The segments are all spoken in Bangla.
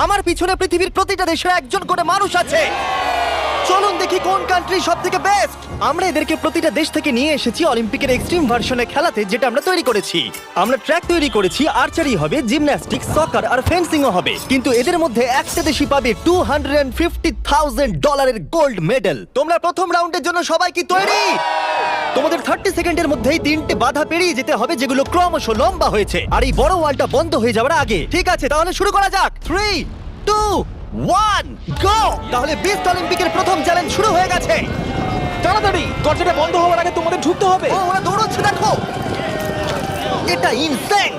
আমার পিছনে পৃথিবীর প্রতিটা দেশের একজন করে মানুষ আছে। চলুন দেখি কোন কান্ট্রি সবথেকে বেস্ট। আমরা এদেরকে প্রতিটা দেশ থেকে নিয়ে এসেছি অলিম্পিকের এক্সট্রিম ভার্সনে খেলাতে, যেটা আমরা তৈরি করেছি। আমরা ট্র্যাক তৈরি করেছি, আর্চারি হবে, জিমন্যাস্টিক্স, সকার আর ফেন্সিংও হবে। কিন্তু এদের মধ্যে একটা দেশই পাবে $250,000 গোল্ড মেডেল। তোমরা প্রথম রাউন্ডের জন্য সবাই কি তৈরি? তোমাদের 30 সেকেন্ডের মধ্যেই 3টে বাধা পেরিয়ে যেতে হবে, যেগুলো ক্রমশ লম্বা হয়েছে, আর এই বড় ওয়ালটা বন্ধ হয়ে যাওয়ার আগে। ঠিক আছে, তাহলে শুরু করা যাক। 3, 2, 1, গো! তাহলে বিস্ট অলিম্পিকের প্রথম চ্যালেঞ্জ শুরু হয়ে গেছে। তাড়াতাড়ি, দরজাটা বন্ধ হওয়ার আগে তোমাদের ঢুকতে হবে। ও, ওরা দৌড়চ্ছে, দেখো, এটা ইনসেন।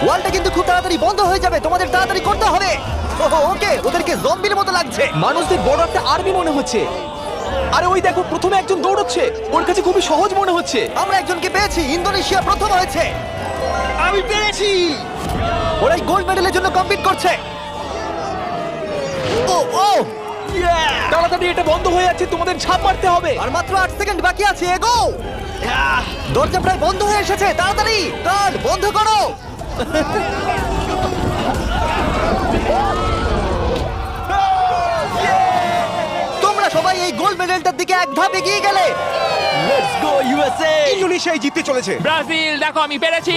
ওয়ালটা কিন্তু খুব তাড়াতাড়ি বন্ধ হয়ে যাবে, তোমাদের তাড়াতাড়ি করতে হবে। ওকে, ওদেরকে জম্বির মতো লাগছে। মানুষদের বড় একটা আর্মি মনে হচ্ছে। আরে ওই দেখো, প্রথমে একজন দৌড়চ্ছে, ওর কাছে খুবই সহজ মনে হচ্ছে। আমরা একজনকে পেয়েছি, ইন্দোনেশিয়া প্রথম হয়েছে। আমি পেরেছি। ওরাই গোল্ড মেডেলের জন্য কম্পিট করছে। ও ও, তাড়াতাড়ি, এটা বন্ধ হয়ে যাচ্ছে, তোমাদের ঝাঁপ মারতে হবে। আর মাত্র 8 সেকেন্ড বাকি আছে, এগো। দরজা প্রায় বন্ধ হয়ে এসেছে, তাড়াতাড়ি কাল বন্ধ করো। তোমরা সবাই এই গোল্ড মেডেলটার দিকে এক ধাপ এগিয়ে গেলে। Let's go USA! ইন্দোনেশিয়ায় জিততে চলেছে। ব্রাজিল, দেখো আমি পেরেছি।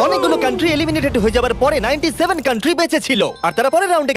অনেকগুলো কান্ট্রি এলিমিনেটেড হয়ে যাবার পরে 97 কান্ট্রি বেঁচে ছিল, আর তারা পরের রাউন্ডে